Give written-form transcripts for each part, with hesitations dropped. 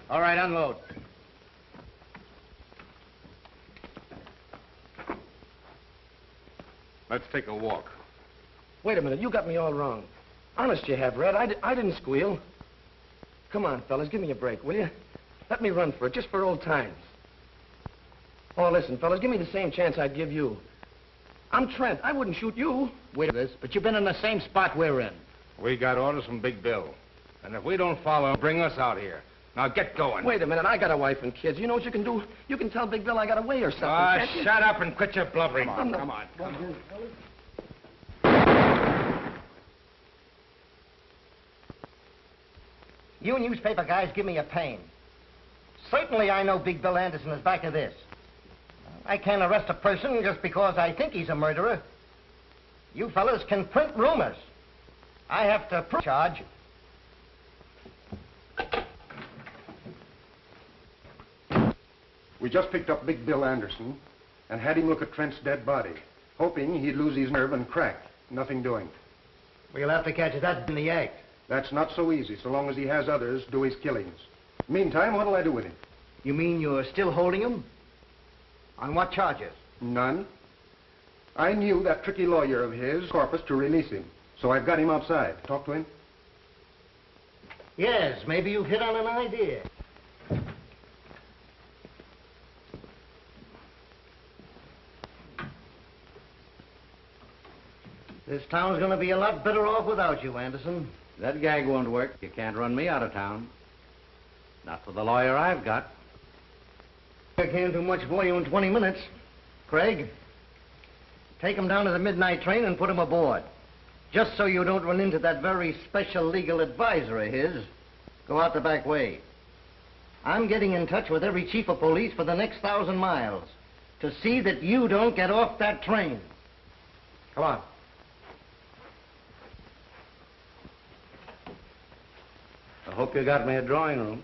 All right, unload. Let's take a walk. Wait a minute, you got me all wrong. Honest you have, Red. I didn't squeal. Come on, fellas, give me a break, will you? Let me run for it, just for old times. Oh, listen, fellas, give me the same chance I'd give you. I'm Trent. I wouldn't shoot you. Wait a minute, but you've been in the same spot we're in. We got orders from Big Bill. And if we don't follow, bring us out here. Now get going. Wait a minute, I got a wife and kids. You know what you can do? You can tell Big Bill I got away or something. Ah, shut up and quit your blubbering. Come on. You newspaper guys give me a pain. Certainly I know Big Bill Anderson is back of this. I can't arrest a person just because I think he's a murderer. You fellas can print rumors. I have to prove charge. We just picked up Big Bill Anderson and had him look at Trent's dead body, hoping he'd lose his nerve and crack. Nothing doing. We'll have to catch that in the act. That's not so easy, so long as he has others do his killings. Meantime, what'll I do with him? You mean you're still holding him? On what charges? None. I knew that tricky lawyer of his, Corpus, to release him. So I've got him outside. Talk to him. Yes, maybe you've hit on an idea. This town's going to be a lot better off without you, Anderson. That gag won't work. You can't run me out of town. Not with the lawyer I've got. I can't do much for you in 20 minutes. Craig, take him down to the midnight train and put him aboard. Just so you don't run into that very special legal advisor of his. Go out the back way. I'm getting in touch with every chief of police for the next 1,000 miles to see that you don't get off that train. Come on. I hope you got me a drawing room.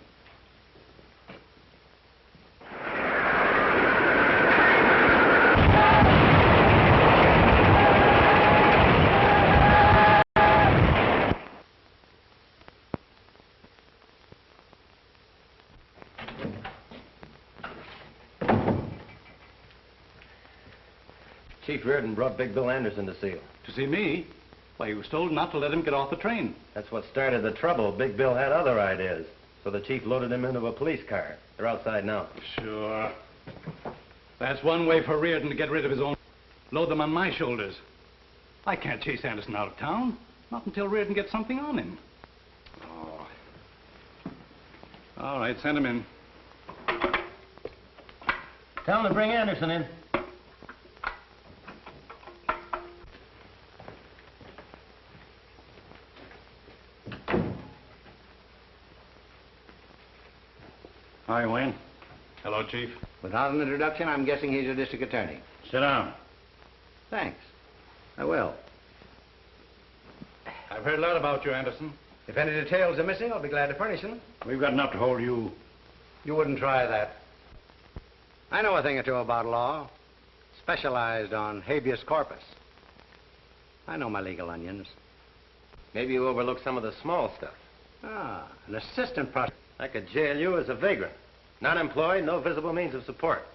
Chief Reardon brought Big Bill Anderson to see you. To see me? Why, you was told not to let him get off the train. That's what started the trouble. Big Bill had other ideas. So the chief loaded him into a police car. They're outside now. Sure. That's one way for Reardon to get rid of his own. Load them on my shoulders. I can't chase Anderson out of town. Not until Reardon gets something on him. Oh. All right, send him in. Tell him to bring Anderson in. Hi, Wayne. Hello, Chief. Without an introduction, I'm guessing he's a district attorney. Sit down. Thanks. I will. I've heard a lot about you, Anderson. If any details are missing, I'll be glad to furnish them. We've got enough to hold you. You wouldn't try that. I know a thing or two about law. Specialized on habeas corpus. I know my legal onions. Maybe you overlooked some of the small stuff. Ah, an assistant prosecutor. I could jail you as a vagrant. Not employed, no visible means of support.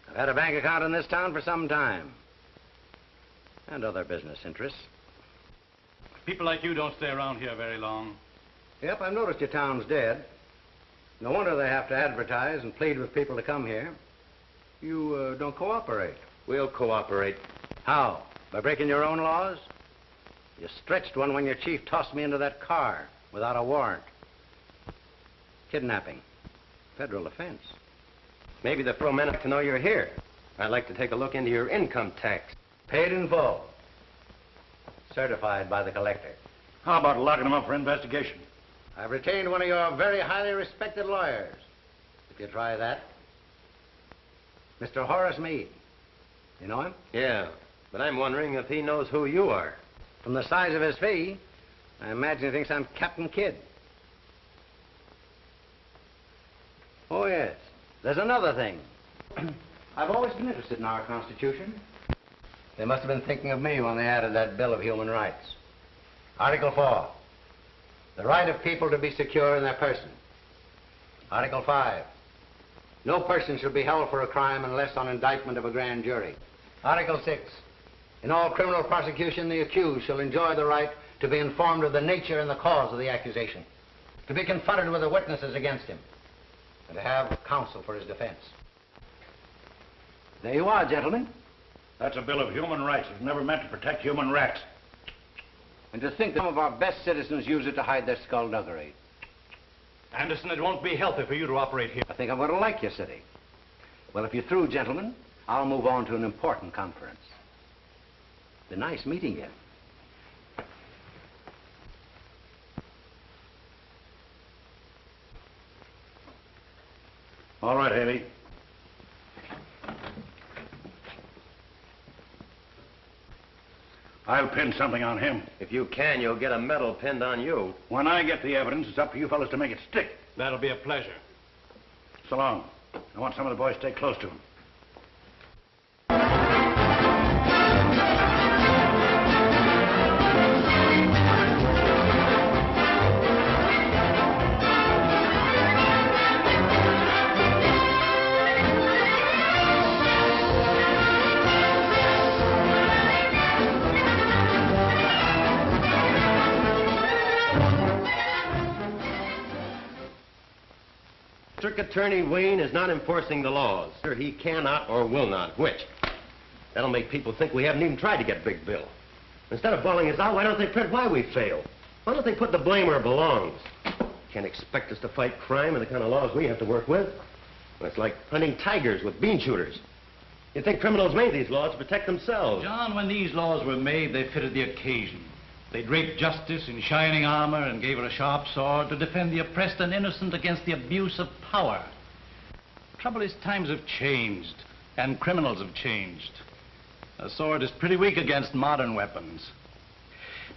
I've had a bank account in this town for some time. And other business interests. People like you don't stay around here very long. Yep, I've noticed your town's dead. No wonder they have to advertise and plead with people to come here. You don't cooperate. We'll cooperate. How? By breaking your own laws? You stretched one when your chief tossed me into that car without a warrant. Kidnapping. Federal offense. Maybe the pro men like to know you're here. I'd like to take a look into your income tax. Paid in full. Certified by the collector. How about locking him up for investigation? I've retained one of your very highly respected lawyers. If you try that. Mr. Horace Meade. You know him? Yeah, but I'm wondering if he knows who you are. From the size of his fee, I imagine he thinks I'm Captain Kidd. Oh, yes. There's another thing. I've always been interested in our Constitution. They must have been thinking of me when they added that Bill of Human Rights. Article 4. The right of people to be secure in their person. Article 5. No person shall be held for a crime unless on indictment of a grand jury. Article 6. In all criminal prosecution, the accused shall enjoy the right to be informed of the nature and the cause of the accusation, to be confronted with the witnesses against him, and to have counsel for his defense. There you are, gentlemen. That's a bill of human rights. It was never meant to protect human rats. And to think that some of our best citizens use it to hide their skullduggery. Anderson, it won't be healthy for you to operate here. I think I'm going to like your city. Well, if you're through, gentlemen, I'll move on to an important conference. It's nice meeting you. All right, Haley. I'll pin something on him. If you can, you'll get a medal pinned on you. When I get the evidence, it's up to you fellas to make it stick. That'll be a pleasure. So long. I want some of the boys to stay close to him. District Attorney Wayne is not enforcing the laws. He cannot or will not. Which? That'll make people think we haven't even tried to get Big Bill. Instead of bawling us out, why don't they print why we failed? Why don't they put the blame where it belongs? Can't expect us to fight crime and the kind of laws we have to work with. It's like hunting tigers with bean shooters. You'd think criminals made these laws to protect themselves. John, when these laws were made, they fitted the occasion. They draped justice in shining armor and gave her a sharp sword to defend the oppressed and innocent against the abuse of power. Trouble is, times have changed, and criminals have changed. A sword is pretty weak against modern weapons.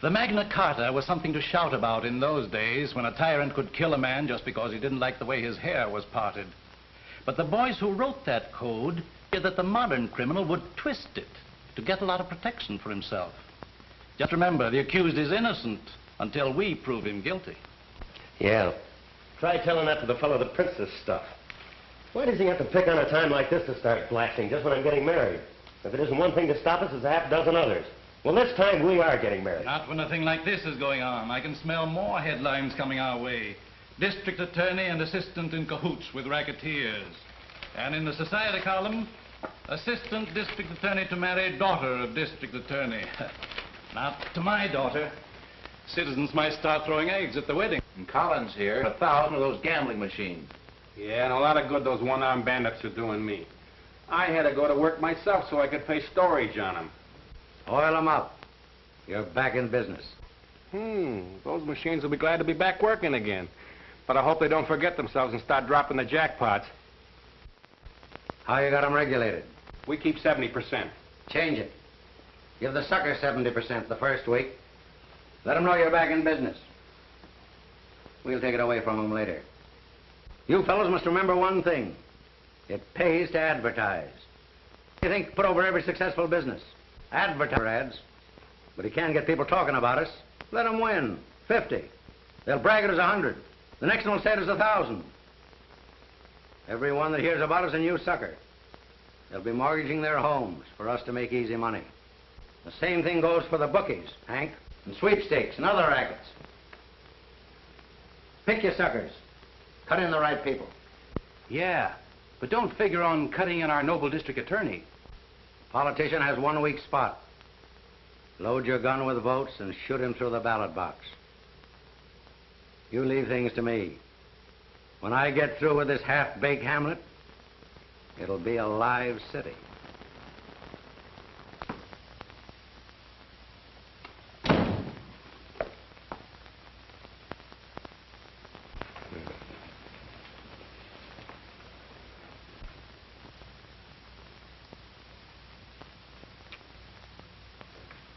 The Magna Carta was something to shout about in those days when a tyrant could kill a man just because he didn't like the way his hair was parted. But the boys who wrote that code feared that the modern criminal would twist it to get a lot of protection for himself. Just remember, the accused is innocent until we prove him guilty. Yeah. Try telling that to the fellow that prints this stuff. Why does he have to pick on a time like this to start blasting just when I'm getting married? If it isn't one thing to stop us, it's a half dozen others. Well, this time we are getting married. Not when a thing like this is going on. I can smell more headlines coming our way. District attorney and assistant in cahoots with racketeers. And in the society column, assistant district attorney to marry daughter of district attorney. Not to my daughter. Citizens might start throwing eggs at the wedding. And Collins here, 1,000 of those gambling machines. Yeah, and a lot of good those one-armed bandits are doing me. I had to go to work myself so I could face storage on them. Oil them up. You're back in business. Those machines will be glad to be back working again. But I hope they don't forget themselves and start dropping the jackpots. How you got them regulated? We keep 70%. Change it. Give the sucker 70% the first week. Let them know you're back in business. We'll take it away from them later. You fellows must remember one thing. It pays to advertise. You think put over every successful business. Advertise ads. But you can't get people talking about us. Let them win. 50. They'll brag it as 100. The next one will say it as 1,000. Everyone that hears about us a new sucker. They'll be mortgaging their homes for us to make easy money. The same thing goes for the bookies, Hank, and sweepstakes and other rackets. Pick your suckers. Cut in the right people. Yeah, but don't figure on cutting in our noble district attorney. Politician has one weak spot. Load your gun with votes and shoot him through the ballot box. You leave things to me. When I get through with this half-baked hamlet, it'll be a live city.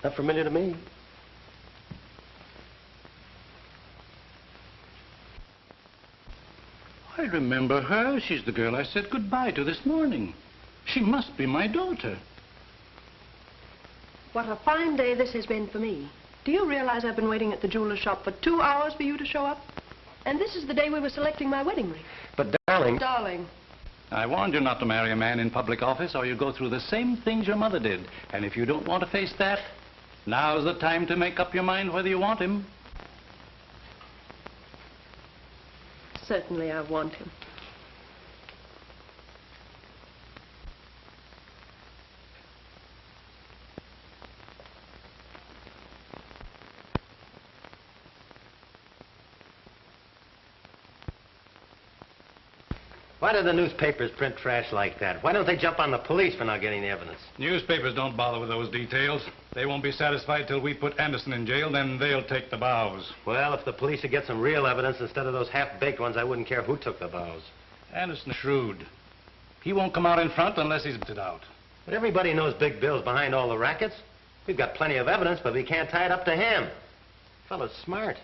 Not familiar to me. I remember her. She's the girl I said goodbye to this morning. She must be my daughter. What a fine day this has been for me. Do you realize I've been waiting at the jeweler's shop for 2 hours for you to show up? And this is the day we were selecting my wedding ring. But, darling... Darling. I warned you not to marry a man in public office or you'll go through the same things your mother did. And if you don't want to face that, now's the time to make up your mind whether you want him. Certainly I want him. Why do the newspapers print trash like that? Why don't they jump on the police for not getting the evidence? Newspapers don't bother with those details. They won't be satisfied till we put Anderson in jail, then they'll take the bows. Well, if the police would get some real evidence instead of those half-baked ones, I wouldn't care who took the bows. Anderson's shrewd. He won't come out in front unless he's it out. But everybody knows Big Bill's behind all the rackets. We've got plenty of evidence, but we can't tie it up to him. Fellow's smart.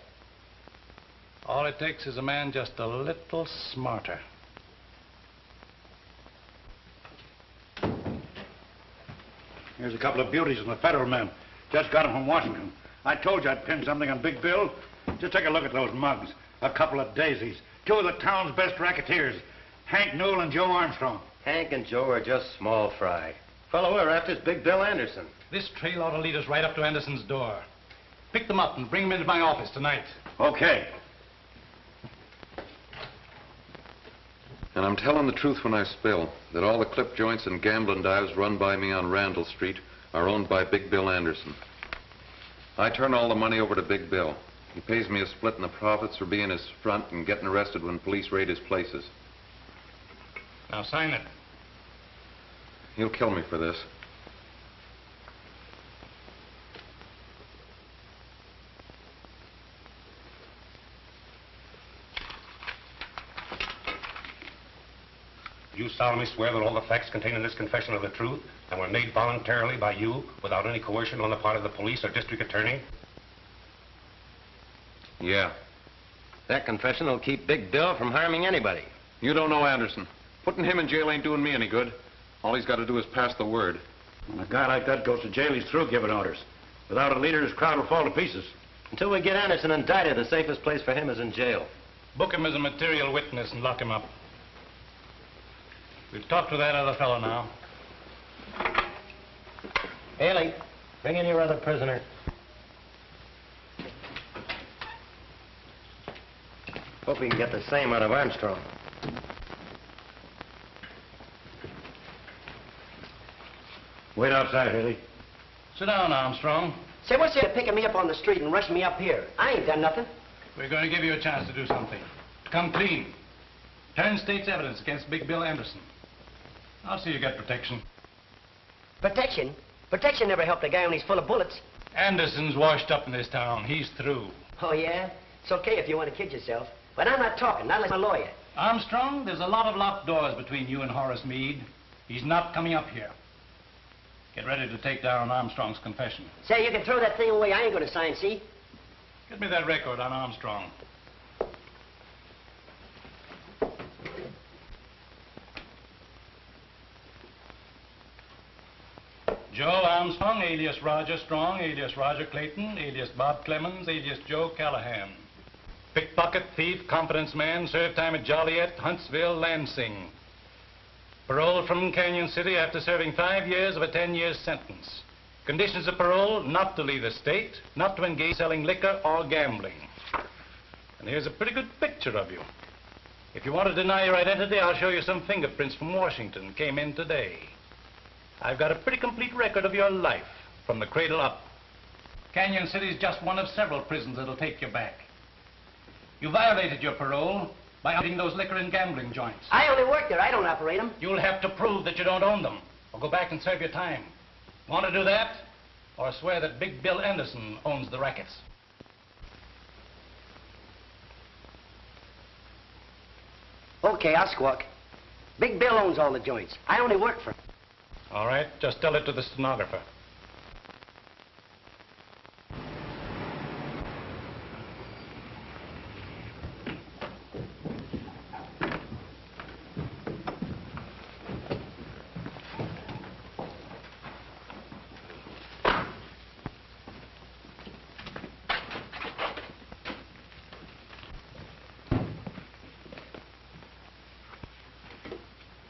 All it takes is a man just a little smarter. Here's a couple of beauties from the federal men. Just got them from Washington. I told you I'd pin something on Big Bill. Just take a look at those mugs. A couple of daisies. Two of the town's best racketeers. Hank Newell and Joe Armstrong. Hank and Joe are just small fry. Fellow we're after is Big Bill Anderson. This trail ought to lead us right up to Anderson's door. Pick them up and bring them into my office tonight. Okay. And I'm telling the truth when I spill that all the clip joints and gambling dives run by me on Randall Street are owned by Big Bill Anderson. I turn all the money over to Big Bill. He pays me a split in the profits for being his front and getting arrested when police raid his places. Now sign it. He'll kill me for this. You solemnly swear that all the facts contained in this confession are the truth and were made voluntarily by you without any coercion on the part of the police or district attorney? Yeah. That confession will keep Big Bill from harming anybody. You don't know Anderson. Putting him in jail ain't doing me any good. All he's got to do is pass the word. When a guy like that goes to jail, he's through giving orders. Without a leader, his crowd will fall to pieces. Until we get Anderson indicted, the safest place for him is in jail. Book him as a material witness and lock him up. We'll talk to that other fellow now. Haley, bring in your other prisoner. Hope we can get the same out of Armstrong. Wait outside, Haley. Sit down, Armstrong. Say, what's there picking me up on the street and rushing me up here? I ain't done nothing. We're going to give you a chance to do something. Come clean. Turn state's evidence against Big Bill Anderson. I'll see you get protection. Protection? Protection never helped a guy when he's full of bullets. Anderson's washed up in this town. He's through. Oh, yeah? It's okay if you want to kid yourself. But I'm not talking, not like a lawyer. Armstrong, there's a lot of locked doors between you and Horace Meade. He's not coming up here. Get ready to take down Armstrong's confession. Say, you can throw that thing away. I ain't going to sign, see? Get me that record on Armstrong. Joe Armstrong, alias Roger Strong, alias Roger Clayton, alias Bob Clemens, alias Joe Callahan. Pickpocket, thief, confidence man, served time at Joliet, Huntsville, Lansing. Paroled from Canyon City after serving 5 years of a 10-year sentence. Conditions of parole, not to leave the state, not to engage in selling liquor or gambling. And here's a pretty good picture of you. If you want to deny your identity, I'll show you some fingerprints from Washington, came in today. I've got a pretty complete record of your life, from the cradle up. Canyon City's just one of several prisons that'll take you back. You violated your parole by operating those liquor and gambling joints. I only work there. I don't operate them. You'll have to prove that you don't own them, or go back and serve your time. Want to do that, or swear that Big Bill Anderson owns the rackets? Okay, I'll squawk. Big Bill owns all the joints. I only work for him. All right, just tell it to the stenographer.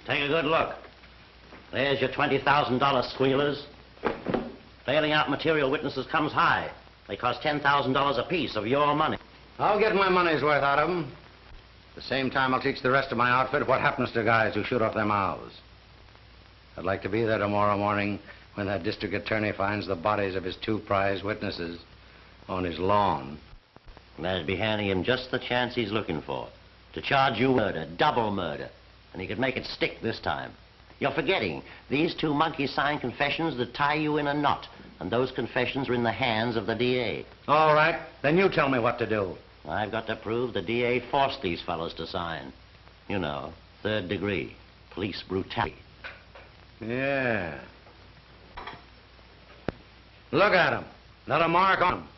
Take a good look. There's your $20,000 squealers. Bailing out material witnesses comes high. They cost $10,000 apiece of your money. I'll get my money's worth out of them. At the same time, I'll teach the rest of my outfit what happens to guys who shoot off their mouths. I'd like to be there tomorrow morning when that district attorney finds the bodies of his 2 prize witnesses on his lawn. And that'd be handing him just the chance he's looking for. To charge you murder, double murder. And he could make it stick this time. You're forgetting, these 2 monkeys signed confessions that tie you in a knot. And those confessions are in the hands of the DA. All right, then you tell me what to do. I've got to prove the DA forced these fellows to sign. You know, 3rd degree, police brutality. Yeah. Look at them. Not a mark on them.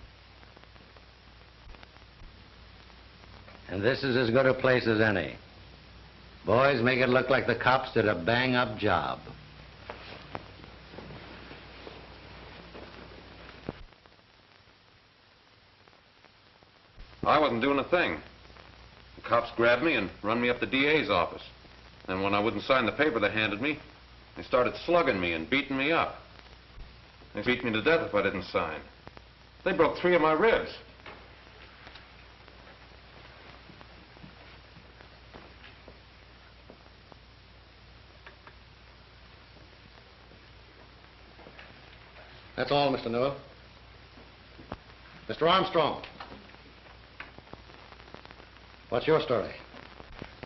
And this is as good a place as any. Boys, make it look like the cops did a bang-up job. I wasn't doing a thing. The cops grabbed me and run me up the DA's office. And when I wouldn't sign the paper they handed me, they started slugging me and beating me up. They beat me to death if I didn't sign. They broke 3 of my ribs. That's all, Mr. Newell. Mr. Armstrong. What's your story?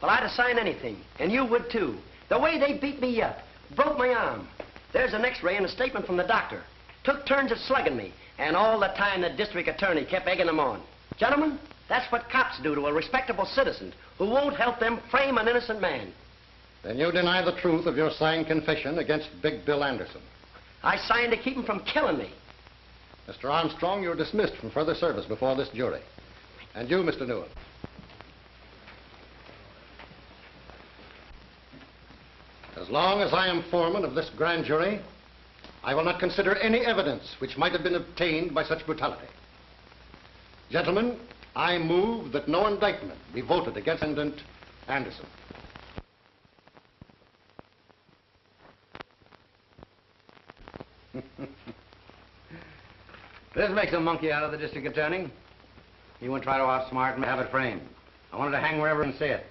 Well, I'd have signed anything, and you would too. The way they beat me up, broke my arm. There's an x-ray and a statement from the doctor. Took turns at slugging me, and all the time the district attorney kept egging them on. Gentlemen, that's what cops do to a respectable citizen who won't help them frame an innocent man. Then you deny the truth of your signed confession against Big Bill Anderson. I signed to keep him from killing me. Mr. Armstrong, you're dismissed from further service before this jury. And you, Mr. Newell. As long as I am foreman of this grand jury, I will not consider any evidence which might have been obtained by such brutality. Gentlemen, I move that no indictment be voted against defendant Anderson. This makes a monkey out of the district attorney. He won't try to outsmart me, have it framed. I wanted to hang wherever and see it.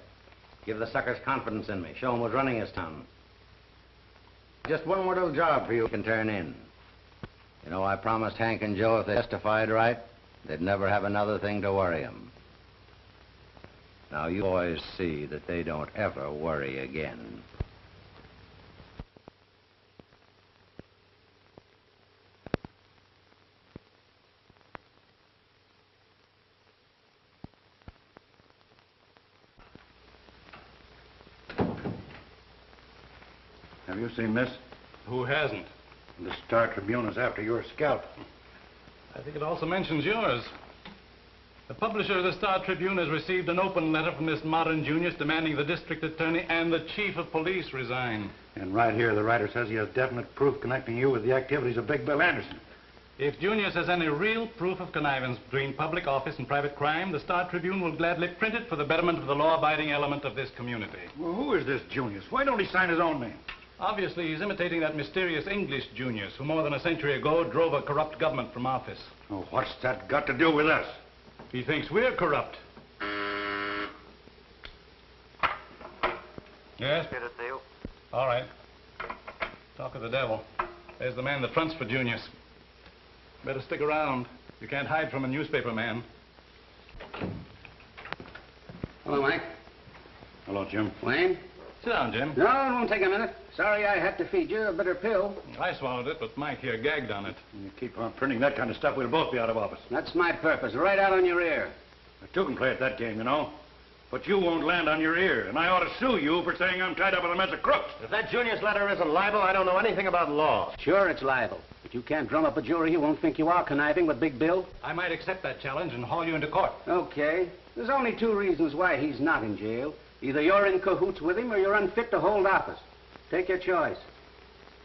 Give the suckers confidence in me. Show him who's running his town. Just one more little job for you can turn in. You know, I promised Hank and Joe if they testified right, they'd never have another thing to worry them. Now, you boys see that they don't ever worry again. Have you seen this? Who hasn't? The Star Tribune is after your scalp. I think it also mentions yours. The publisher of the Star Tribune has received an open letter from this modern Junius demanding the district attorney and the chief of police resign. And right here, the writer says he has definite proof connecting you with the activities of Big Bill Anderson. If Junius has any real proof of connivance between public office and private crime, the Star Tribune will gladly print it for the betterment of the law-abiding element of this community. Well, who is this Junius? Why don't he sign his own name? Obviously, he's imitating that mysterious English Junius who more than a century ago drove a corrupt government from office. Oh, what's that got to do with us? He thinks we're corrupt. Yes? Get it, Dale. All right. Talk of the devil. There's the man that fronts for Junius. Better stick around. You can't hide from a newspaper man. Hello, Mike. Hello, Jim. Wayne? Sit down, Jim. No, it won't take a minute. Sorry I had to feed you a bitter pill. I swallowed it, but Mike here gagged on it. You keep on printing that kind of stuff, we'll both be out of office. That's my purpose, right out on your ear. I too can play at that game, you know. But you won't land on your ear, and I ought to sue you for saying I'm tied up with a mess of crooks. If that Junius letter isn't libel, I don't know anything about law. Sure, it's libel. But you can't drum up a jury who won't think you are conniving with Big Bill. I might accept that challenge and haul you into court. Okay. There's only 2 reasons why he's not in jail. Either you're in cahoots with him or you're unfit to hold office. Take your choice.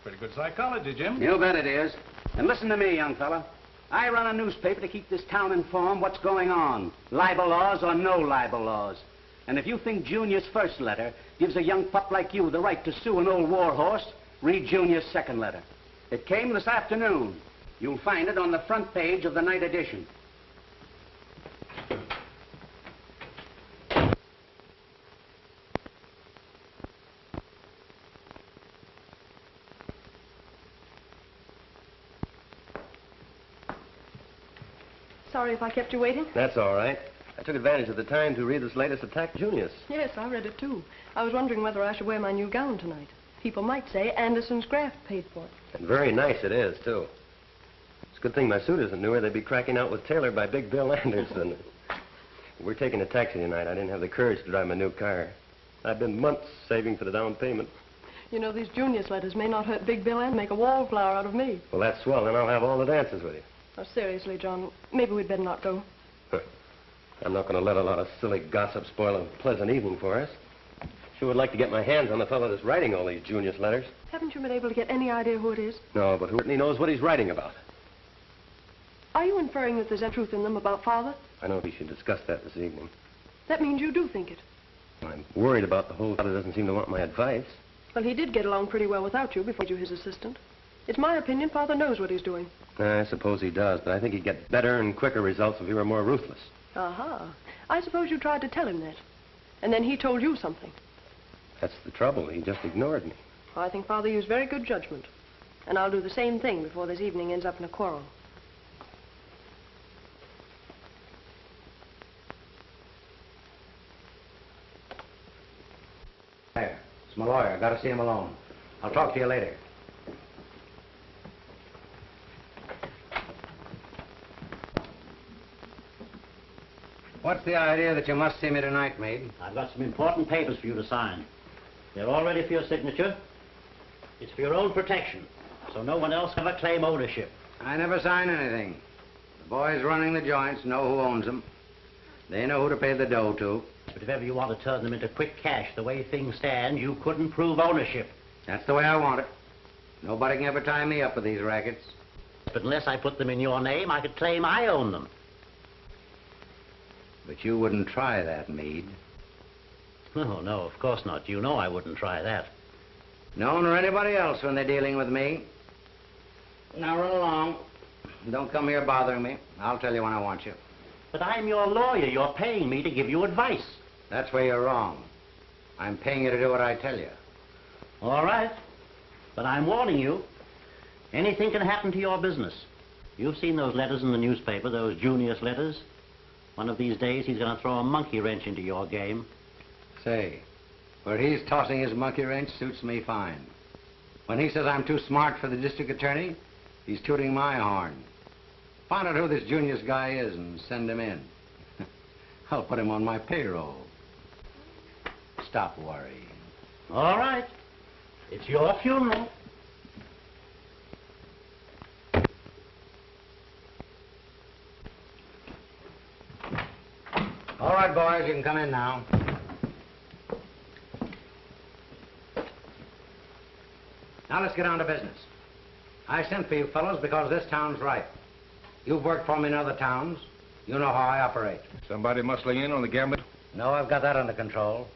Pretty good psychology, Jim. You bet it is. And listen to me, young fella. I run a newspaper to keep this town informed what's going on. Libel laws or no libel laws. And if you think Junior's first letter gives a young pup like you the right to sue an old war horse, read Junior's second letter. It came this afternoon. You'll find it on the front page of the night edition. Sorry if I kept you waiting. That's all right. I took advantage of the time to read this latest attack, Junius. Yes, I read it too. I was wondering whether I should wear my new gown tonight. People might say Anderson's graft paid for it. And very nice it is, too. It's a good thing my suit isn't newer. They'd be cracking out with Taylor by Big Bill Anderson. We're taking a taxi tonight. I didn't have the courage to drive my new car. I've been months saving for the down payment. You know, these Junius letters may not hurt Big Bill and make a wallflower out of me. Well, that's swell. Then I'll have all the dances with you. Oh, seriously, John, maybe we'd better not go. I'm not going to let a lot of silly gossip spoil a pleasant evening for us. Sure would like to get my hands on the fellow that's writing all these Junius letters. Haven't you been able to get any idea who it is? No, but who certainly knows what he's writing about. Are you inferring that there's any truth in them about Father? I know we should discuss that this evening. That means you do think it. I'm worried about the whole Father doesn't seem to want my advice. Well, he did get along pretty well without you before you were his assistant. It's my opinion Father knows what he's doing. I suppose he does, but I think he'd get better and quicker results if he were more ruthless. Aha. I suppose you tried to tell him that. And then he told you something. That's the trouble. He just ignored me. I think Father used very good judgment. And I'll do the same thing before this evening ends up in a quarrel. There. It's my lawyer. I gotta see him alone. I'll talk to you later. What's the idea that you must see me tonight, Meade? I've got some important papers for you to sign. They're all ready for your signature. It's for your own protection, so no one else can ever claim ownership. I never sign anything. The boys running the joints know who owns them. They know who to pay the dough to. But if ever you want to turn them into quick cash, the way things stand, you couldn't prove ownership. That's the way I want it. Nobody can ever tie me up with these rackets. But unless I put them in your name, I could claim I own them. But you wouldn't try that, Meade. Oh, no, of course not. You know I wouldn't try that. No one or anybody else when they're dealing with me. Now run along. Don't come here bothering me. I'll tell you when I want you. But I'm your lawyer. You're paying me to give you advice. That's where you're wrong. I'm paying you to do what I tell you. All right. But I'm warning you. Anything can happen to your business. You've seen those letters in the newspaper, those Junius letters. One of these days, he's going to throw a monkey wrench into your game. Say, where he's tossing his monkey wrench suits me fine. When he says I'm too smart for the district attorney, he's tooting my horn. Find out who this Junius guy is and send him in. I'll put him on my payroll. Stop worrying. All right. It's your funeral. All right, boys, you can come in now. Now let's get on to business. I sent for you fellows because this town's ripe. You've worked for me in other towns. You know how I operate. Somebody muscling in on the gambling? No, I've got that under control.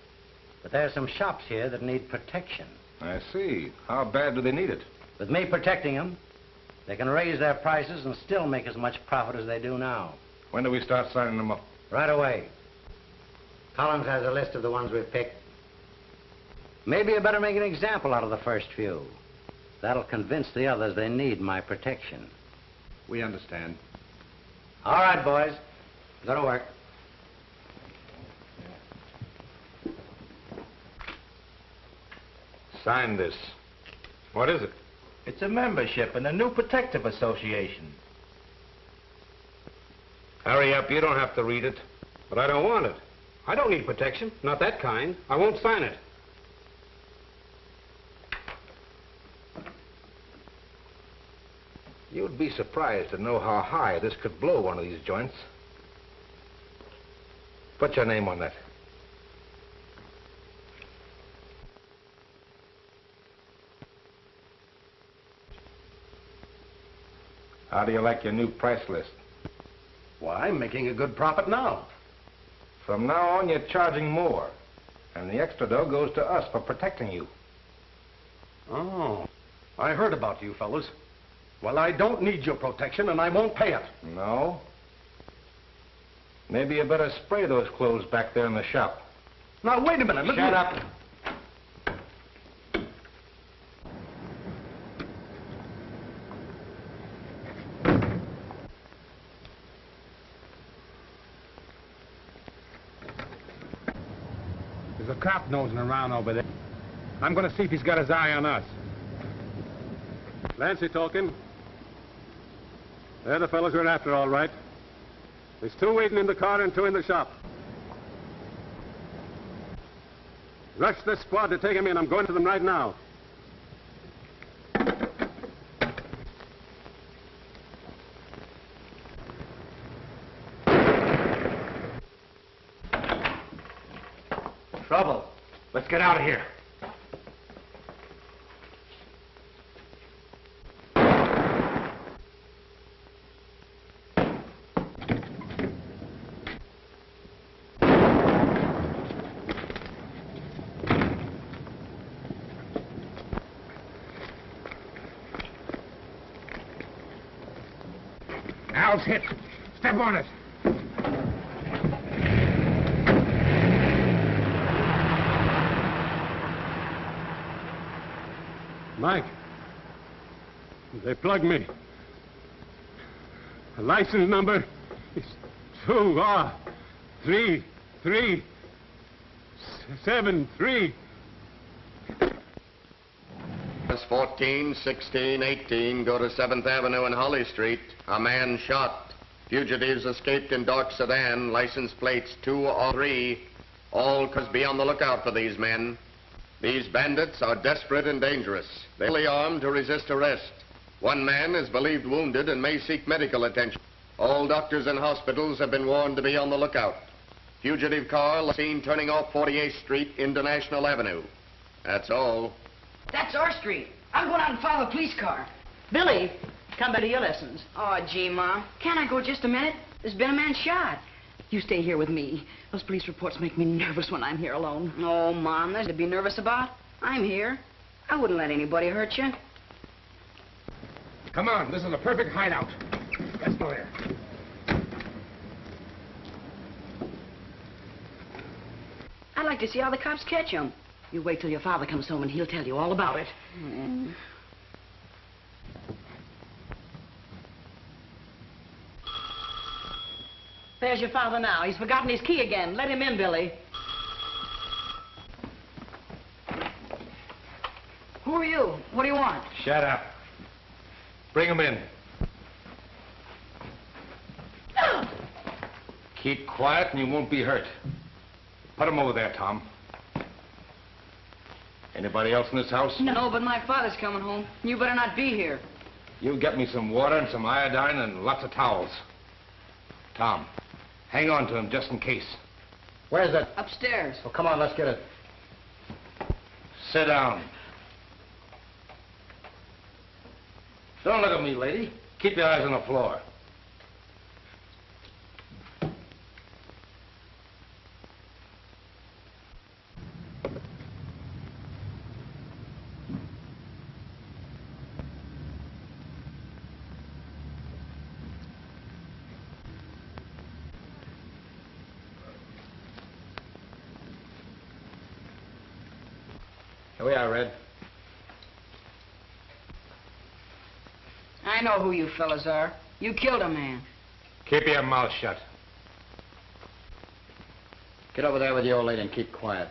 But there's some shops here that need protection. I see. How bad do they need it? With me protecting them, they can raise their prices and still make as much profit as they do now. When do we start signing them up? Right away. Collins has a list of the ones we've picked. Maybe you better make an example out of the first few. That'll convince the others they need my protection. We understand. All right, boys. Go to work. Sign this. What is it? It's a membership in a new protective association. Hurry up, you don't have to read it. But I don't want it. I don't need protection. Not that kind. I won't sign it. You'd be surprised to know how high this could blow one of these joints. Put your name on that. How do you like your new price list? Why, I'm making a good profit now. From now on, you're charging more. And the extra dough goes to us for protecting you. Oh, I heard about you fellas. Well, I don't need your protection, and I won't pay it. No? Maybe you better spray those clothes back there in the shop. Now, wait a minute. Shut up. There's a cop nosing around over there. I'm going to see if he's got his eye on us. Lancy talking. They're the fellows we're after, all right. There's 2 waiting in the car and 2 in the shop. Rush this squad to take him in. I'm going to them right now. Trouble. Let's get out of here. Al's hit. Step on it. Mike, they plugged me. The license number is 23373. Bus 14, 16, 18 go to 7th Avenue and Holly Street. A man shot. Fugitives escaped in dark sedan. License plates 2 or 3. All cars be on the lookout for these men. These bandits are desperate and dangerous. They're fully armed to resist arrest. One man is believed wounded and may seek medical attention. All doctors and hospitals have been warned to be on the lookout. Fugitive car seen turning off 48th Street into National Avenue. That's all. That's our street. I'm going out and follow a police car. Billy, come back to your lessons. Oh, gee, Mom. Can't I go just a minute? There's been a man shot. You stay here with me. Those police reports make me nervous when I'm here alone. Oh, Mom, there's to be nervous about. I'm here. I wouldn't let anybody hurt you. Come on, this is a perfect hideout. Let's go there. I'd like to see how the cops catch him. You wait till your father comes home and he'll tell you all about it. There's your father now. He's forgotten his key again. Let him in, Billy. Who are you? What do you want? Shut up. Bring him in. Keep quiet and you won't be hurt. Put him over there, Tom. Anybody else in this house? No, but my father's coming home. You better not be here. You get me some water and some iodine and lots of towels. Tom, hang on to him just in case. Where's it? Upstairs. Well, come on, let's get it. Sit down. Don't look at me, lady. Keep your eyes on the floor. Here we are, Red. I know who you fellas are. You killed a man. Keep your mouth shut. Get over there with the old lady and keep quiet.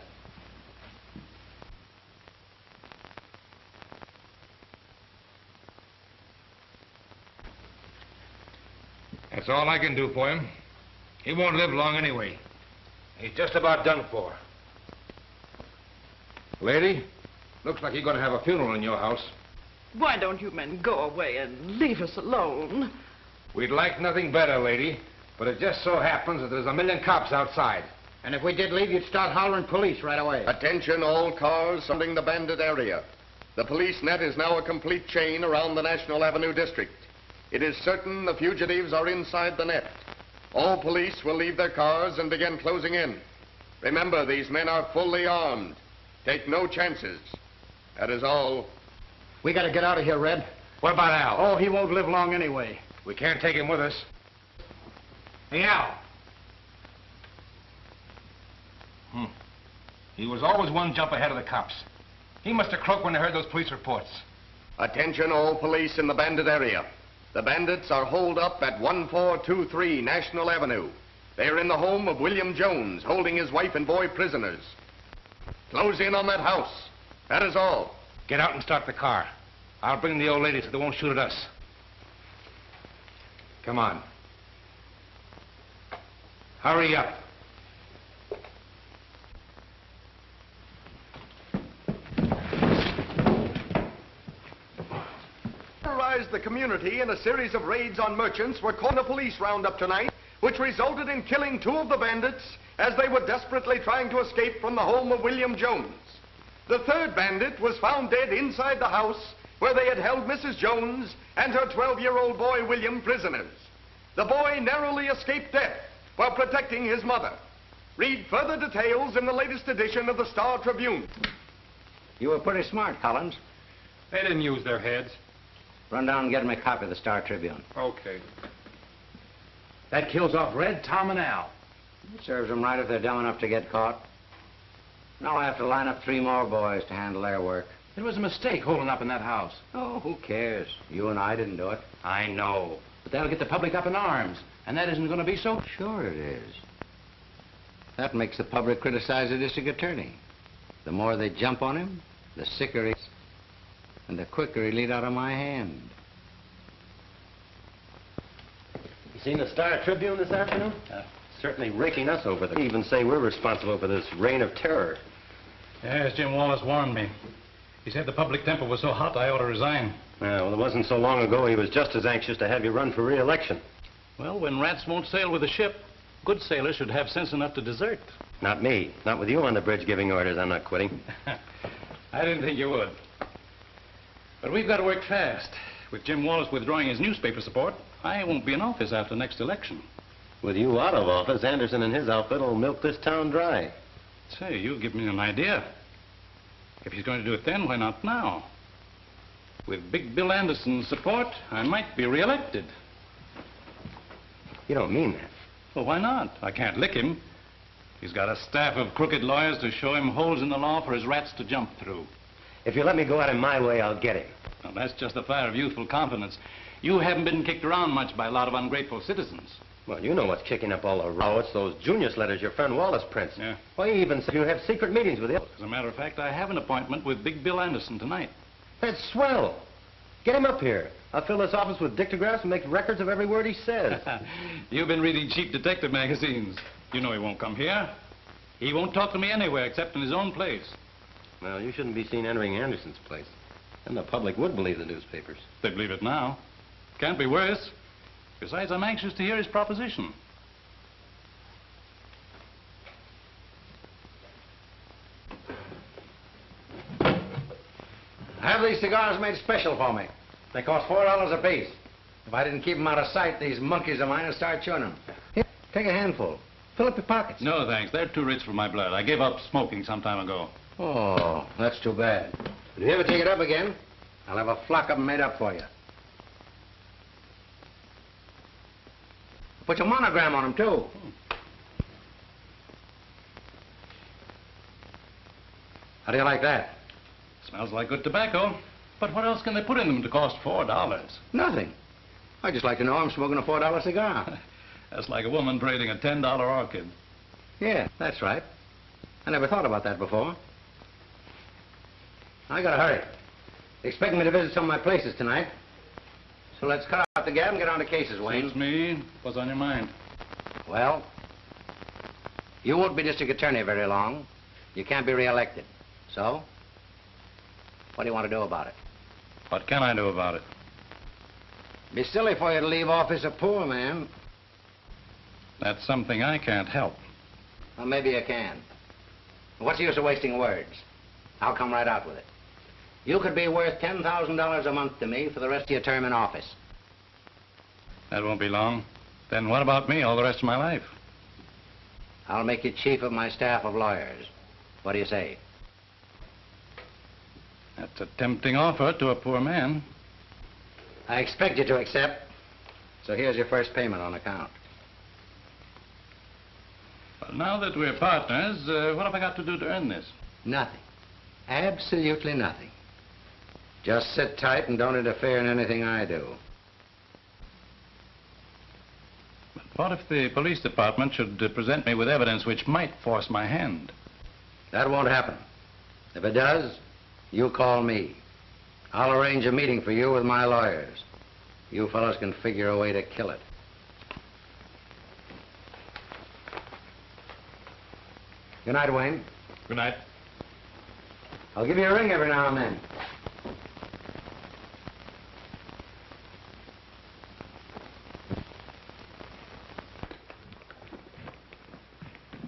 That's all I can do for him. He won't live long anyway. He's just about done for. Lady, looks like you're going to have a funeral in your house. Why don't you men go away and leave us alone? We'd like nothing better, lady, but it just so happens that there's a million cops outside. And if we did leave, you'd start hollering police right away. Attention all cars surrounding the bandit area. The police net is now a complete chain around the National Avenue district. It is certain the fugitives are inside the net. All police will leave their cars and begin closing in. Remember, these men are fully armed. Take no chances. That is all. We gotta get out of here, Red. What about Al? Oh, he won't live long anyway. We can't take him with us. Hey, Al. He was always one jump ahead of the cops. He must have croaked when they heard those police reports. Attention all police in the bandit area. The bandits are holed up at 1423 National Avenue. They are in the home of William Jones, holding his wife and boy prisoners. Close in on that house. That is all. Get out and start the car. I'll bring the old lady so they won't shoot at us. Come on. Hurry up. Terrorized the community in a series of raids on merchants were caught in a police roundup tonight, which resulted in killing 2 of the bandits as they were desperately trying to escape from the home of William Jones. The 3rd bandit was found dead inside the house where they had held Mrs. Jones and her 12-year-old boy William prisoners. The boy narrowly escaped death while protecting his mother. Read further details in the latest edition of the Star Tribune. You were pretty smart, Collins. They didn't use their heads. Run down and get him a copy of the Star Tribune. Okay. That kills off Red, Tom, and Al. It serves them right if they're dumb enough to get caught. Now I have to line up 3 more boys to handle their work. It was a mistake holding up in that house. Oh, who cares? You and I didn't do it. I know. But that'll get the public up in arms. And that isn't going to be so... Sure it is. That makes the public criticize the district attorney. The more they jump on him, the sicker he is. And the quicker he'll eat out of my hand. You seen the Star Tribune this afternoon? Certainly raking us over. They even say we're responsible for this reign of terror. Yes, Jim Wallace warned me. He said the public temper was so hot I ought to resign. Well, it wasn't so long ago he was just as anxious to have you run for re-election. Well, when rats won't sail with a ship, good sailors should have sense enough to desert. Not me. Not with you on the bridge giving orders. I'm not quitting. I didn't think you would. But we've got to work fast. With Jim Wallace withdrawing his newspaper support, I won't be in office after next election. With you out of office, Anderson and his outfit will milk this town dry. Say, you give me an idea. If he's going to do it then, why not now? With Big Bill Anderson's support, I might be re-elected. You don't mean that. Well, why not? I can't lick him. He's got a staff of crooked lawyers to show him holes in the law for his rats to jump through. If you let me go at him my way, I'll get him. Well, that's just a fire of youthful confidence. You haven't been kicked around much by a lot of ungrateful citizens. Well, you know what's kicking up all the row. It's those Junius letters your friend Wallace prints. Yeah. Why, he even said you have secret meetings with him. As a matter of fact, I have an appointment with Big Bill Anderson tonight. That's swell. Get him up here. I'll fill this office with dictographs and make records of every word he says. You've been reading cheap detective magazines. You know he won't come here. He won't talk to me anywhere except in his own place. Well, you shouldn't be seen entering Anderson's place. And the public would believe the newspapers. They believe it now. Can't be worse. Besides, I'm anxious to hear his proposition. Have these cigars made special for me. They cost $4 apiece. If I didn't keep them out of sight, these monkeys of mine would start chewing them. Here, take a handful. Fill up your pockets. No, thanks. They're too rich for my blood. I gave up smoking some time ago. Oh, that's too bad. If you ever take it up again, I'll have a flock of them made up for you. Put your monogram on them, too. How do you like that? Smells like good tobacco. But what else can they put in them to cost $4? Nothing. I just like to know I'm smoking a $4 cigar. That's like a woman trading a $10 orchid. Yeah, that's right. I never thought about that before. I gotta hurry. They're expecting me to visit some of my places tonight. So let's cut out the gab and get on to cases, Wayne. Suits me. What's on your mind? Well, you won't be district attorney very long. You can't be re-elected. So, what do you want to do about it? What can I do about it? Be silly for you to leave office a poor man. That's something I can't help. Well, maybe you can. What's the use of wasting words? I'll come right out with it. You could be worth $10,000 a month to me for the rest of your term in office. That won't be long. Then what about me all the rest of my life? I'll make you chief of my staff of lawyers. What do you say? That's a tempting offer to a poor man. I expect you to accept. So here's your first payment on account. Well, now that we're partners, what have I got to do to earn this? Nothing. Absolutely nothing. Just sit tight and don't interfere in anything I do. But what if the police department should present me with evidence which might force my hand? That won't happen. If it does, you call me. I'll arrange a meeting for you with my lawyers. You fellows can figure a way to kill it. Good night, Wayne. Good night. I'll give you a ring every now and then.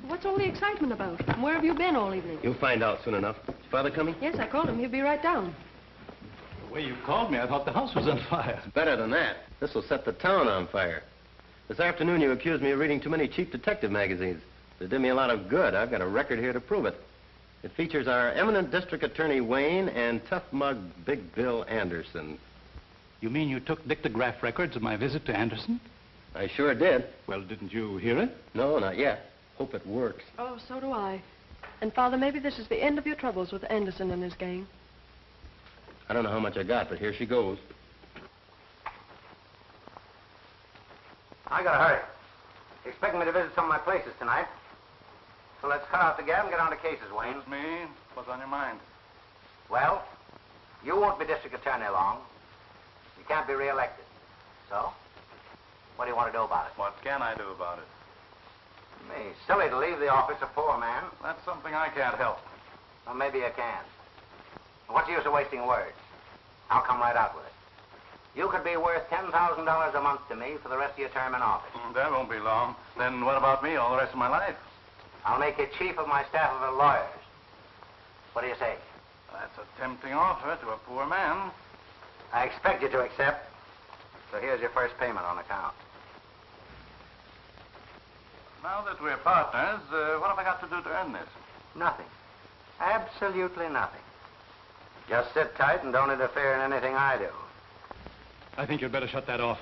What's all the excitement about? Where have you been all evening? You'll find out soon enough. Is Father coming? Yes, I called him. He'll be right down. The way you called me, I thought the house was on fire. Better than that. This will set the town on fire. This afternoon you accused me of reading too many cheap detective magazines. It did me a lot of good. I've got a record here to prove it. It features our eminent district attorney Wayne and tough mug Big Bill Anderson. You mean you took dictograph records of my visit to Anderson? I sure did. Well, didn't you hear it? No, not yet. Hope it works. Oh, so do I. And, Father, maybe this is the end of your troubles with Anderson and his gang. I don't know how much I got, but here she goes. I gotta hurry. You're expecting me to visit some of my places tonight. So let's cut out the gab and get on to cases, Wayne. It's me. What's on your mind? Well, you won't be district attorney long. You can't be reelected. So, what do you want to do about it? What can I do about it? Me, silly to leave the office a poor man. That's something I can't help. Well, maybe you can. What's the use of wasting words? I'll come right out with it. You could be worth $10,000 a month to me for the rest of your term in office. That won't be long. Then what about me all the rest of my life? I'll make you chief of my staff of lawyers. What do you say? That's a tempting offer to a poor man. I expect you to accept. So here's your first payment on account. Now that we're partners, what have I got to do to earn this? Nothing. Absolutely nothing. Just sit tight and don't interfere in anything I do. I think you'd better shut that off.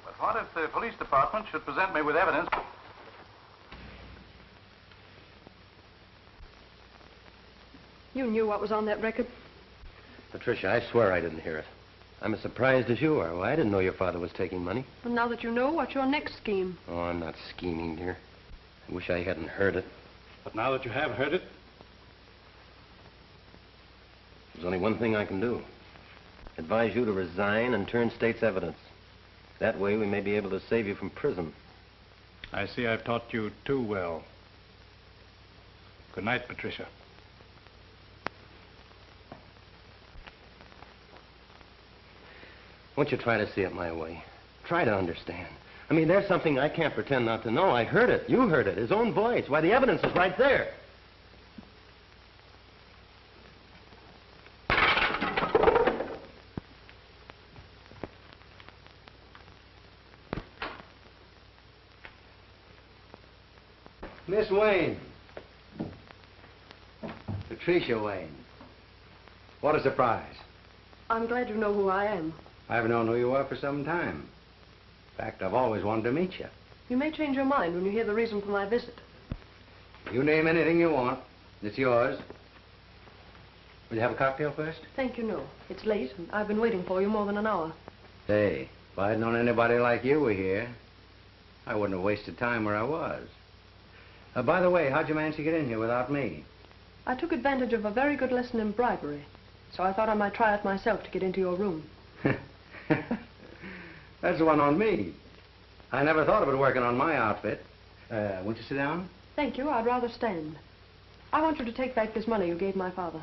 But what if the police department should present me with evidence? You knew what was on that record? Patricia, I swear I didn't hear it. I'm as surprised as you are. Well, I didn't know your father was taking money. And now that you know, what's your next scheme? Oh, I'm not scheming, dear. I wish I hadn't heard it. But now that you have heard it? There's only one thing I can do. Advise you to resign and turn state's evidence. That way we may be able to save you from prison. I see I've taught you too well. Good night, Patricia. Won't you try to see it my way? Try to understand. I mean, there's something I can't pretend not to know. I heard it. You heard it. His own voice. Why, the evidence is right there. Miss Wayne. Patricia Wayne. What a surprise. I'm glad you know who I am. I've known who you are for some time. In fact, I've always wanted to meet you. You may change your mind when you hear the reason for my visit. You name anything you want. It's yours. Will you have a cocktail first? Thank you, no. It's late, and I've been waiting for you more than an hour. Say, if I'd known anybody like you were here, I wouldn't have wasted time where I was. By the way, how'd you manage to get in here without me? I took advantage of a very good lesson in bribery, so I thought I might try it myself to get into your room. That's the one on me. I never thought of it working on my outfit. Won't you sit down? Thank you. I'd rather stand. I want you to take back this money you gave my father.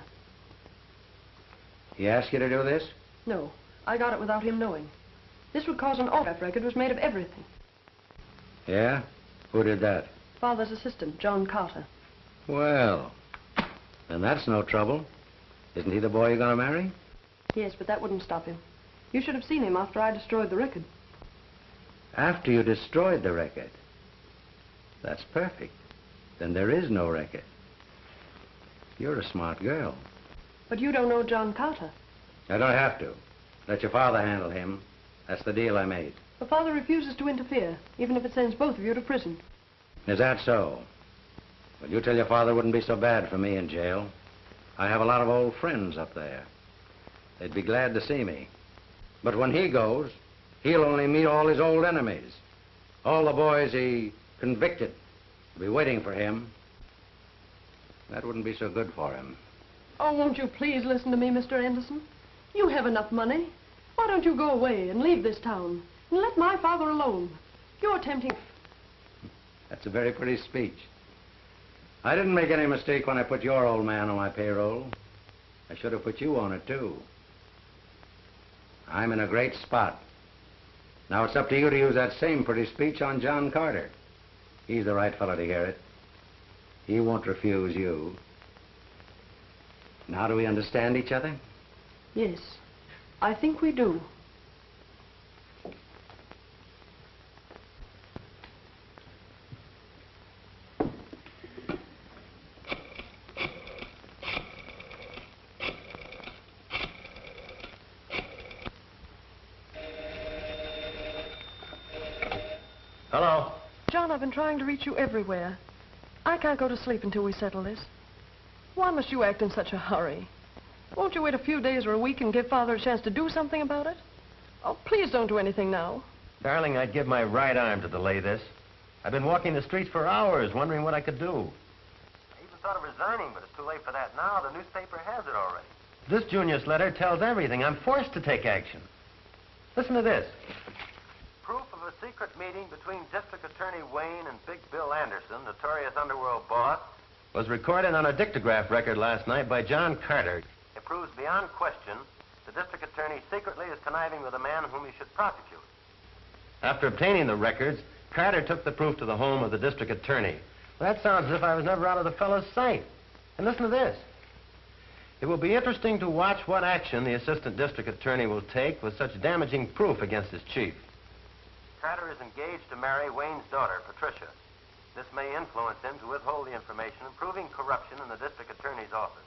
He asked you to do this? No, I got it without him knowing. This would cause an autograph record was made of everything. Yeah? Who did that? Father's assistant, John Carter. Well, then that's no trouble. Isn't he the boy you're going to marry? Yes, but that wouldn't stop him. You should have seen him after I destroyed the record. After you destroyed the record. That's perfect. Then there is no record. You're a smart girl. But you don't know John Carter. I don't have to. Let your father handle him. That's the deal I made. The father refuses to interfere, even if it sends both of you to prison. Is that so? Well, you tell your father it wouldn't be so bad for me in jail. I have a lot of old friends up there. They'd be glad to see me. But when he goes, he'll only meet all his old enemies. All the boys he convicted will be waiting for him. That wouldn't be so good for him. Oh, won't you please listen to me, Mr. Anderson? You have enough money. Why don't you go away and leave this town and let my father alone? You're tempting... That's a very pretty speech. I didn't make any mistake when I put your old man on my payroll. I should have put you on it, too. I'm in a great spot. Now it's up to you to use that same pretty speech on John Carter. He's the right fellow to hear it. He won't refuse you. Now do we understand each other? Yes, I think we do. Hello? John, I've been trying to reach you everywhere. I can't go to sleep until we settle this. Why must you act in such a hurry? Won't you wait a few days or a week and give Father a chance to do something about it? Oh, please don't do anything now. Darling, I'd give my right arm to delay this. I've been walking the streets for hours, wondering what I could do. I even thought of resigning, but it's too late for that now. The newspaper has it already. This Junius letter tells everything. I'm forced to take action. Listen to this. Proof of a secret meeting between District Attorney Wayne and Big Bill Anderson, notorious underworld boss. Was recorded on a dictograph record last night by John Carter. It proves beyond question the district attorney secretly is conniving with a man whom he should prosecute. After obtaining the records, Carter took the proof to the home of the district attorney. Well, that sounds as if I was never out of the fellow's sight. And listen to this. It will be interesting to watch what action the assistant district attorney will take with such damaging proof against his chief. Carter is engaged to marry Wayne's daughter, Patricia. This may influence him to withhold the information, proving corruption in the district attorney's office.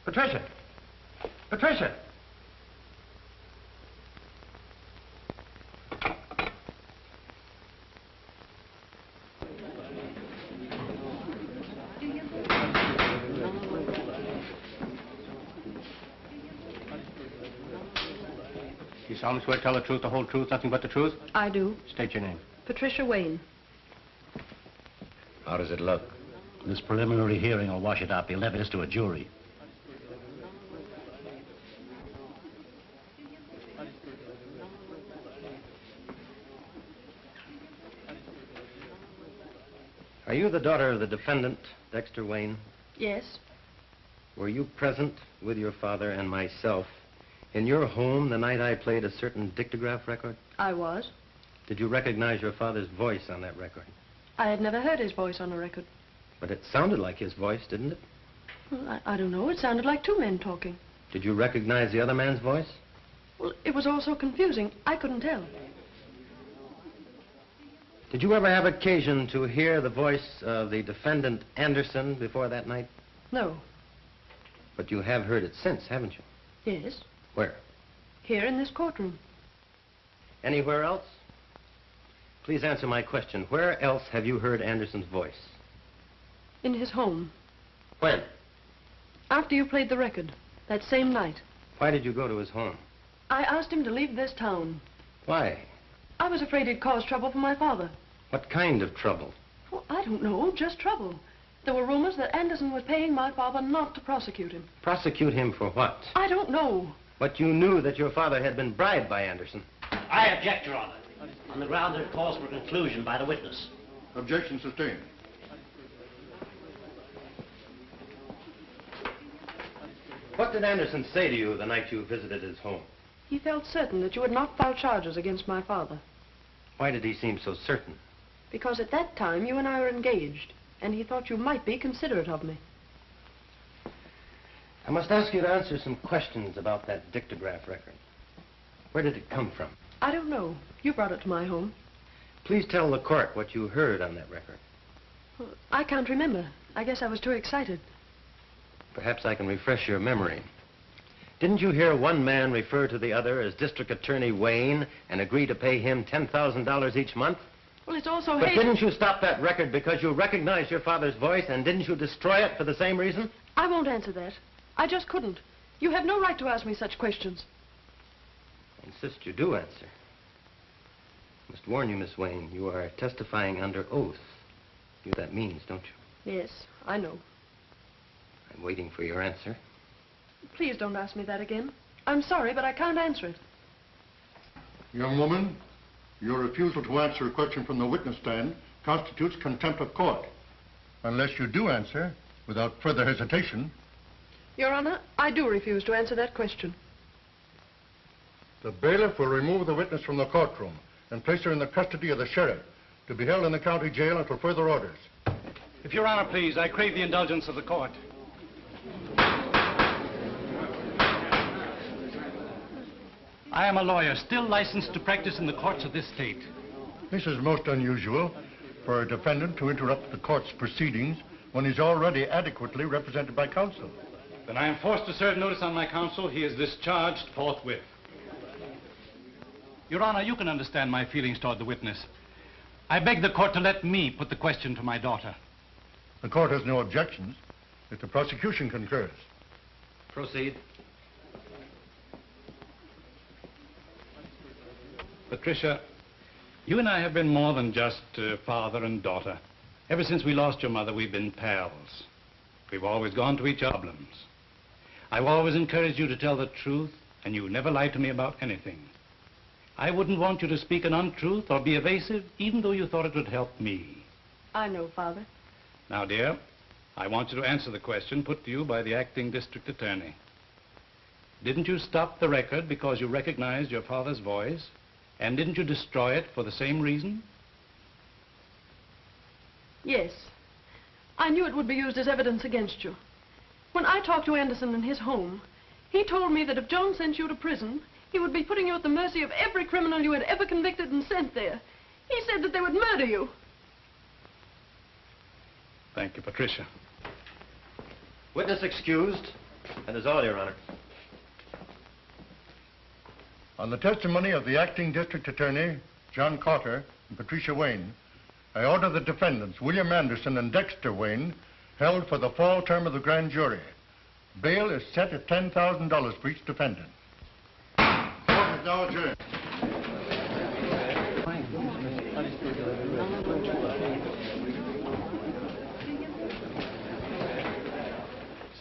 Patricia! Patricia! You solemnly swear to tell the truth, the whole truth, nothing but the truth? I do. State your name. Patricia Wayne. How does it look? This preliminary hearing will wash it out. He'll levy this to a jury. Are you the daughter of the defendant, Dexter Wayne? Yes. Were you present with your father and myself in your home the night I played a certain dictograph record? I was. Did you recognize your father's voice on that record? I had never heard his voice on a record. But it sounded like his voice, didn't it? Well, I don't know. It sounded like two men talking. Did you recognize the other man's voice? Well, it was all so confusing. I couldn't tell. Did you ever have occasion to hear the voice of the defendant Anderson before that night? No. But you have heard it since, haven't you? Yes. Where? Here in this courtroom. Anywhere else? Please answer my question. Where else have you heard Anderson's voice? In his home. When? After you played the record. That same night. Why did you go to his home? I asked him to leave this town. Why? I was afraid he'd cause trouble for my father. What kind of trouble? Well, I don't know. Just trouble. There were rumors that Anderson was paying my father not to prosecute him. Prosecute him for what? I don't know. But you knew that your father had been bribed by Anderson. I object, Your Honor. On the ground that it calls for conclusion by the witness. Objection sustained. What did Anderson say to you the night you visited his home? He felt certain that you had not filed charges against my father. Why did he seem so certain? Because at that time you and I were engaged, and he thought you might be considerate of me. I must ask you to answer some questions about that dictograph record. Where did it come from? I don't know. You brought it to my home. Please tell the court what you heard on that record. Well, I can't remember. I guess I was too excited. Perhaps I can refresh your memory. Didn't you hear one man refer to the other as District Attorney Wayne and agree to pay him $10,000 each month? Well, it's also But didn't you stop that record because you recognized your father's voice, and didn't you destroy it for the same reason? I won't answer that. I just couldn't. You have no right to ask me such questions. I insist you do answer. I must warn you, Miss Wayne, you are testifying under oath. You know what that means, don't you? Yes, I know. I'm waiting for your answer. Please don't ask me that again. I'm sorry, but I can't answer it. Young woman, your refusal to answer a question from the witness stand constitutes contempt of court. Unless you do answer, without further hesitation. Your Honor, I do refuse to answer that question. The bailiff will remove the witness from the courtroom and place her in the custody of the sheriff to be held in the county jail until further orders. If Your Honor, please, I crave the indulgence of the court. I am a lawyer, still licensed to practice in the courts of this state. This is most unusual for a defendant to interrupt the court's proceedings when he's already adequately represented by counsel. Then I am forced to serve notice on my counsel. He is discharged forthwith. Your Honor, you can understand my feelings toward the witness. I beg the court to let me put the question to my daughter. The court has no objections if the prosecution concurs. Proceed. Patricia, you and I have been more than just father and daughter. Ever since we lost your mother, we've been pals. We've always gone to each other's problems. I've always encouraged you to tell the truth, and you never lied to me about anything. I wouldn't want you to speak an untruth or be evasive, even though you thought it would help me. I know, Father. Now, dear, I want you to answer the question put to you by the acting district attorney. Didn't you stop the record because you recognized your father's voice? And didn't you destroy it for the same reason? Yes. I knew it would be used as evidence against you. When I talked to Anderson in his home, he told me that if John sent you to prison, he would be putting you at the mercy of every criminal you had ever convicted and sent there. He said that they would murder you. Thank you, Patricia. Witness excused. That is all, Your Honor. On the testimony of the acting district attorney, John Carter, and Patricia Wayne, I order the defendants, William Anderson and Dexter Wayne, held for the fall term of the grand jury. Bail is set at $10,000 for each defendant. Court is now adjourned.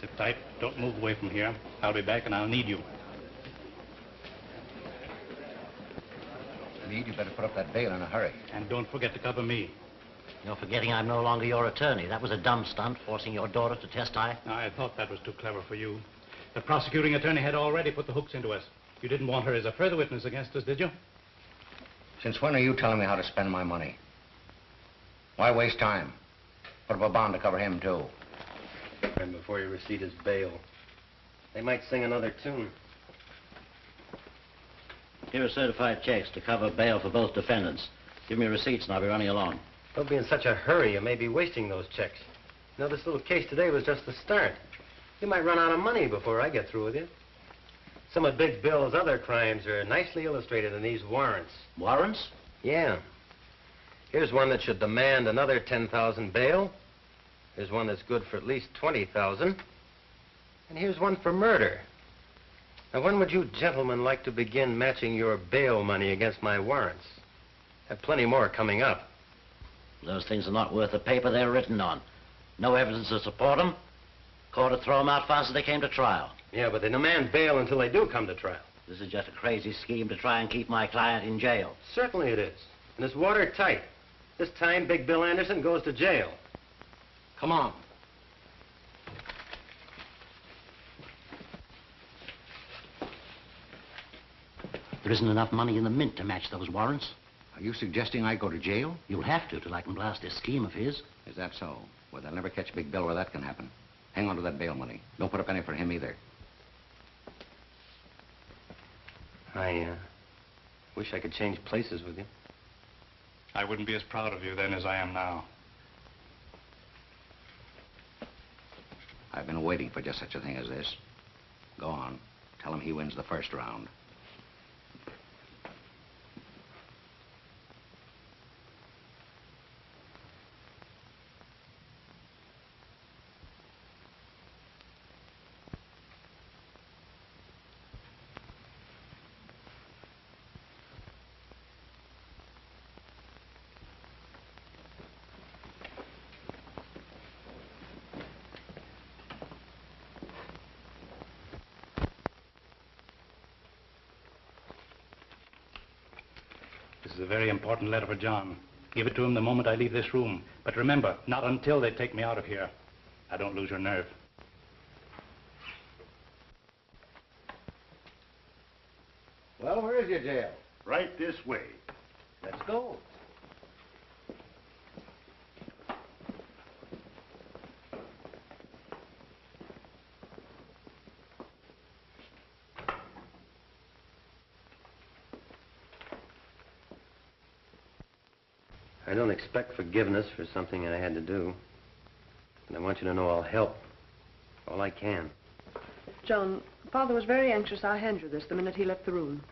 Sit tight. Don't move away from here. I'll be back and I'll need you. Meade, you better put up that bail in a hurry. And don't forget to cover me. You're forgetting I'm no longer your attorney. That was a dumb stunt, forcing your daughter to testify. I thought that was too clever for you. The prosecuting attorney had already put the hooks into us. You didn't want her as a further witness against us, did you? Since when are you telling me how to spend my money? Why waste time? Put up a bond to cover him, too. And before you receipt his bail, they might sing another tune. Here are certified checks to cover bail for both defendants. Give me receipts and I'll be running along. Don't be in such a hurry. You may be wasting those checks. You know, this little case today was just the start. You might run out of money before I get through with you. Some of Big Bill's other crimes are nicely illustrated in these warrants. Warrants? Yeah. Here's one that should demand another $10,000 bail. Here's one that's good for at least $20,000. And here's one for murder. Now, when would you gentlemen like to begin matching your bail money against my warrants? I have plenty more coming up. Those things are not worth the paper they're written on. No evidence to support them. Court would throw them out fast as they came to trial. Yeah, but they demand bail until they do come to trial. This is just a crazy scheme to try and keep my client in jail. Certainly it is. And it's watertight. This time, Big Bill Anderson goes to jail. Come on. There isn't enough money in the mint to match those warrants. Are you suggesting I go to jail? You'll have to till I can blast this scheme of his. Is that so? Well, they'll never catch Big Bill where that can happen. Hang on to that bail money. Don't put up any for him either. I Wish I could change places with you. I wouldn't be as proud of you then as I am now. I've been waiting for just such a thing as this. Go on. Tell him he wins the first round. This is a very important letter for John. Give it to him the moment I leave this room. But remember, not until they take me out of here. Now, don't lose your nerve. Well, where is your jail? Right this way. Let's go. I don't expect forgiveness for something I had to do. And I want you to know I'll help all I can. John, Father was very anxious I hand you this the minute he left the room.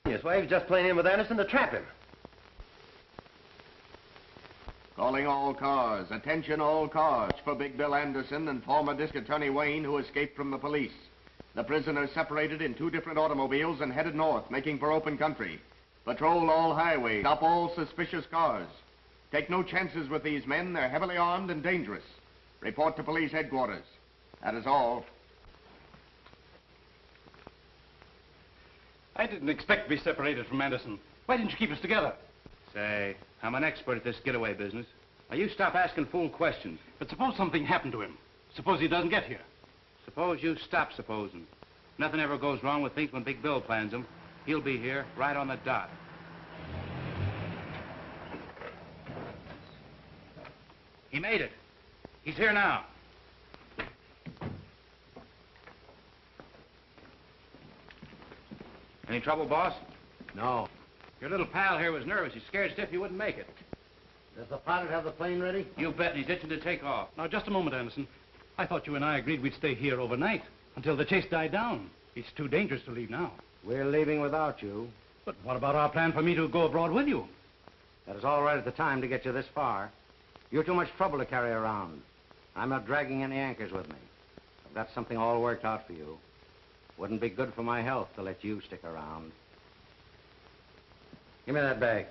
Yes, why, he was just playing in with Anderson to trap him. Calling all cars. Attention all cars. For Big Bill Anderson and former District Attorney Wayne, who escaped from the police. The prisoners separated in 2 different automobiles and headed north, making for open country. Patrol all highways. Stop all suspicious cars. Take no chances with these men. They're heavily armed and dangerous. Report to police headquarters. That is all. I didn't expect to be separated from Anderson. Why didn't you keep us together? Say, I'm an expert at this getaway business. Now, you stop asking fool questions. But suppose something happened to him. Suppose he doesn't get here. Suppose you stop supposing. Nothing ever goes wrong with things when Big Bill plans them. He'll be here, right on the dot. He made it. He's here now. Any trouble, boss? No. Your little pal here was nervous. He's scared stiff you wouldn't make it. Does the pilot have the plane ready? You bet. He's itching to take off. Now, just a moment, Anderson. I thought you and I agreed we'd stay here overnight until the chase died down. It's too dangerous to leave now. We're leaving without you. But what about our plan for me to go abroad with you? That is all right at the time to get you this far. You're too much trouble to carry around. I'm not dragging any anchors with me. I've got something all worked out for you. Wouldn't be good for my health to let you stick around. Give me that bag.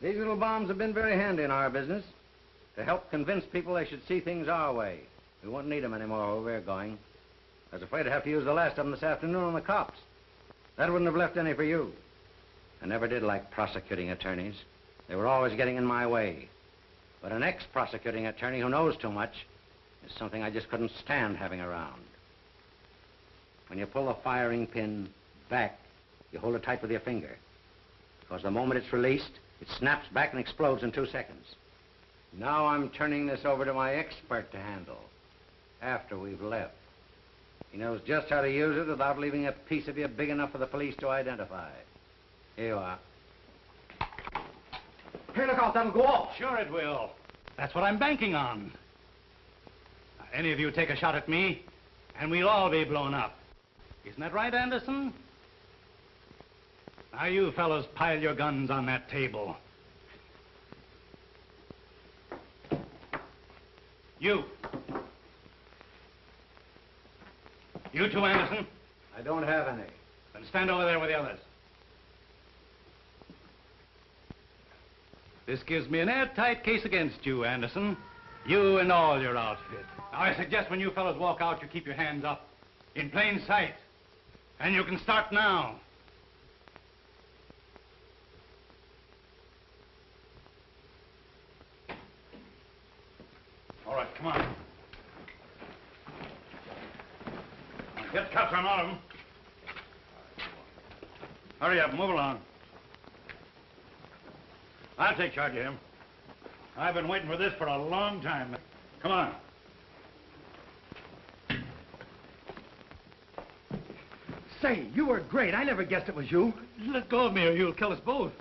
These little bombs have been very handy in our business to help convince people they should see things our way. We won't need them anymore where we're going. I was afraid to have to use the last of them this afternoon on the cops. That wouldn't have left any for you. I never did like prosecuting attorneys. They were always getting in my way. But an ex-prosecuting attorney who knows too much is something I just couldn't stand having around. When you pull the firing pin back, you hold it tight with your finger. Because the moment it's released, it snaps back and explodes in 2 seconds. Now I'm turning this over to my expert to handle after we've left. He knows just how to use it without leaving a piece of you big enough for the police to identify. Here you are. Hey, look out, that'll go off. Sure it will. That's what I'm banking on. Now, any of you take a shot at me, and we'll all be blown up. Isn't that right, Anderson? Now, you fellows pile your guns on that table. You. You too, Anderson? I don't have any. Then stand over there with the others. This gives me an airtight case against you, Anderson. You and all your outfit. Now, I suggest when you fellows walk out, you keep your hands up. In plain sight. And you can start now. All right, come on. Hurry up, move along. I'll take charge of him. I've been waiting for this for a long time. Come on. Say, you were great. I never guessed it was you. Let go of me or you'll kill us both.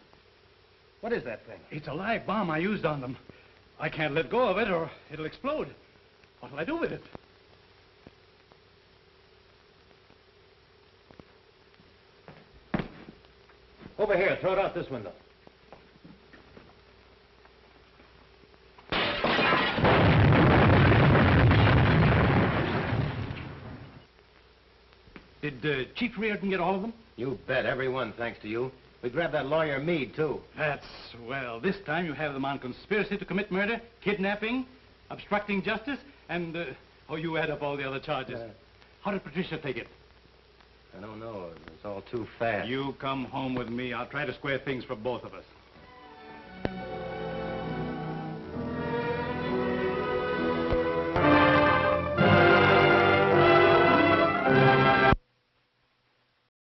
What is that thing? It's a live bomb I used on them. I can't let go of it or it'll explode. What'll I do with it? Over here, throw it out this window. Did Chief Reardon get all of them? You bet, every one, thanks to you. We grabbed that lawyer Meade, too. That's swell. This time you have them on conspiracy to commit murder, kidnapping, obstructing justice, and, oh, you add up all the other charges. How did Patricia take it? I don't know. It's all too fast. You come home with me. I'll try to square things for both of us.